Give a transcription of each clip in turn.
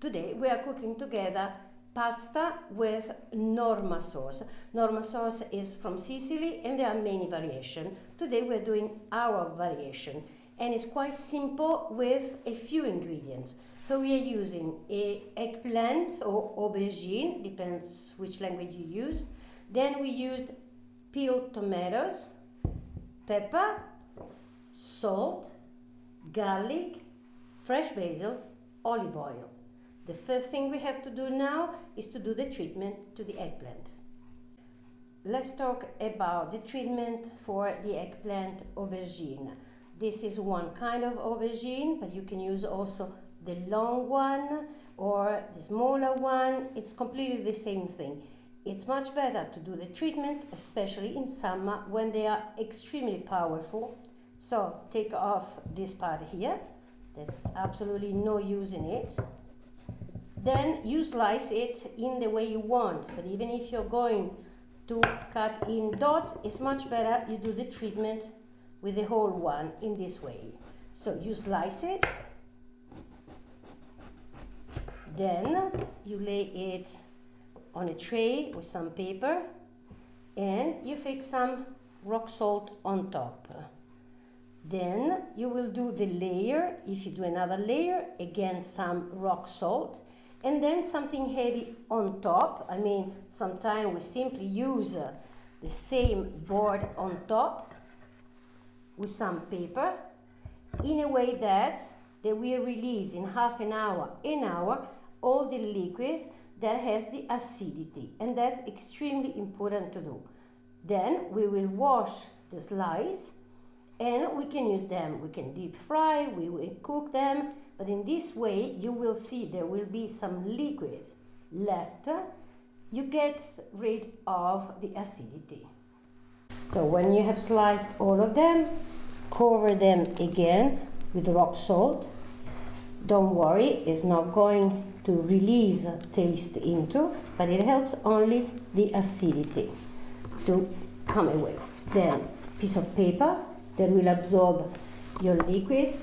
Today we are cooking together pasta with Norma sauce. Norma sauce is from Sicily and there are many variations. Today we are doing our variation and it's quite simple with a few ingredients. So we are using a eggplant or aubergine, depends which language you use. Then we used peeled tomatoes, pepper, salt, garlic, fresh basil, olive oil. The first thing we have to do now is to do the treatment to the eggplant. Let's talk about the treatment for the eggplant aubergine. This is one kind of aubergine, but you can use also the long one or the smaller one. It's completely the same thing. It's much better to do the treatment, especially in summer when they are extremely powerful. So take off this part here. There's absolutely no use in it. Then you slice it in the way you want, but even if you're going to cut in dots, it's much better you do the treatment with the whole one in this way. So you slice it, then you lay it on a tray with some paper and you fix some rock salt on top. Then you will do the layer, if you do another layer, again some rock salt, and then something heavy on top. I mean, sometimes we simply use the same board on top with some paper in a way that they will release in half an hour, all the liquid that has the acidity, and that's extremely important to do. Then we will wash the slice and we can use them. We can deep fry, we will cook them, but in this way you will see there will be some liquid left. You get rid of the acidity. So when you have sliced all of them, cover them again with rock salt. Don't worry, it's not going to release taste into, but it helps only the acidity to come away. Then piece of paper that will absorb your liquid,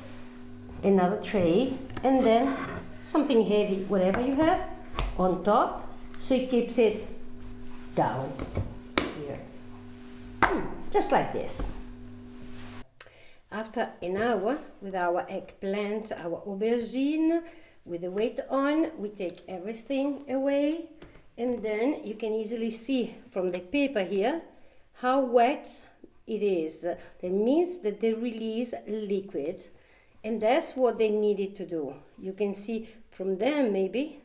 another tray, and then something heavy, whatever you have, on top, so it keeps it down here, just like this. After an hour with our eggplant, our aubergine, with the weight on, we take everything away, and then you can easily see from the paper here how wet it is. That means that they release liquid, and that's what they needed to do. You can see from them maybe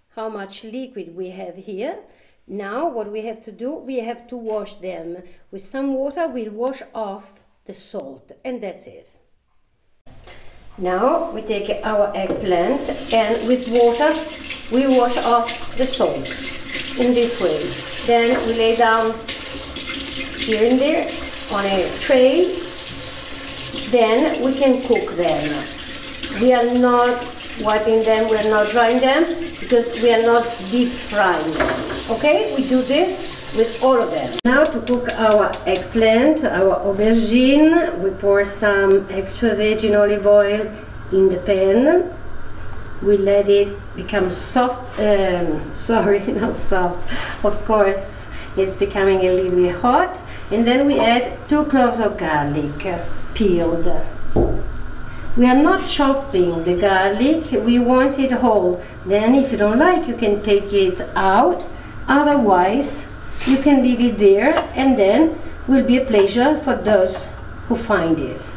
how much liquid we have here. Now what we have to do, we have to wash them with some water. We'll wash off the salt, and that's it. Now we take our eggplant and with water we wash off the salt in this way. Then we lay down here and there on a tray. Then we can cook them. We are not wiping them, we are not drying them, because we are not deep frying them. Okay, we do this with all of them. Now to cook our eggplant, our aubergine, we pour some extra virgin olive oil in the pan. We let it become soft, sorry, not soft, of course, it's becoming a little bit hot. And then we add 2 cloves of garlic, peeled. We are not chopping the garlic, we want it whole. Then if you don't like, you can take it out. Otherwise, you can leave it there, and then will be a pleasure for those who find it.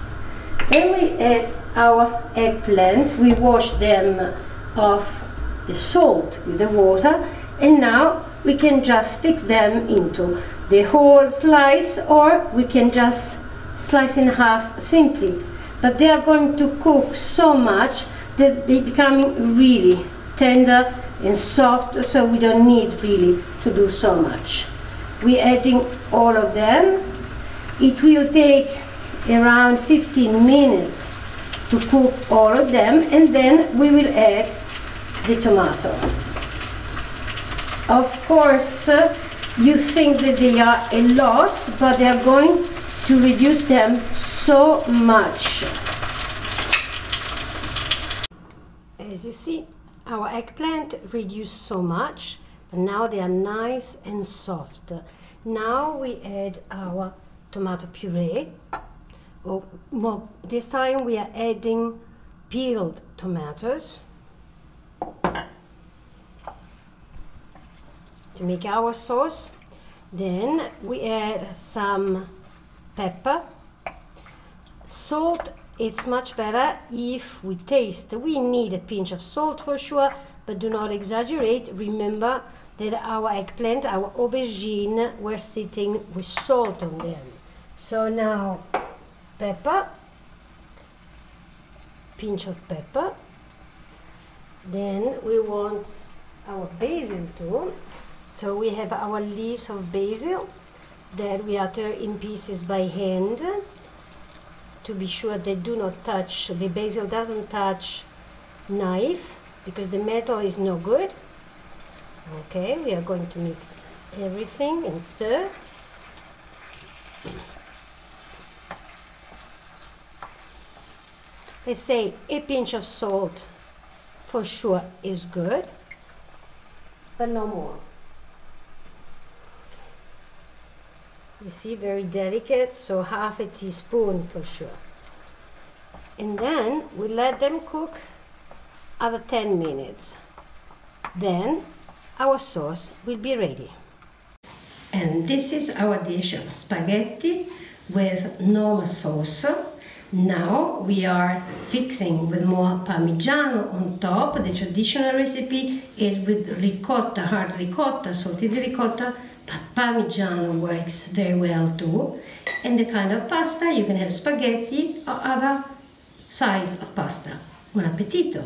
Then we add our eggplant. We wash them off the salt with the water, and now we can just fix them into the whole slice, or we can just slice in half simply. But they are going to cook so much that they're becoming really tender and soft, so we don't need really to do so much. We're adding all of them. It will take around 15 minutes to cook all of them, and then we will add the tomato. Of course, you think that they are a lot, but they are going to reduce them so much. As you see, Our eggplant reduced so much, but now they are nice and soft. Now we add our tomato puree. Well, this time we are adding peeled tomatoes to make our sauce. Then we add some pepper. Salt, it's much better if we taste. We need a pinch of salt for sure, but do not exaggerate. Remember that our eggplant, our aubergine, were sitting with salt on them. So now pepper, pinch of pepper. Then we want our basil too. So we have our leaves of basil that we utter in pieces by hand to be sure they do not touch, the basil doesn't touch knife because the metal is no good. Okay, we are going to mix everything and stir. They say a pinch of salt for sure is good, but no more. You see, very delicate, so half a teaspoon for sure. And then we let them cook over 10 minutes. Then our sauce will be ready. And this is our dish of spaghetti with Norma sauce. Now we are fixing with more Parmigiano on top. The traditional recipe is with ricotta, hard ricotta, salted ricotta, but Parmigiano works very well too. And the kind of pasta, you can have spaghetti or other size of pasta. Buon appetito!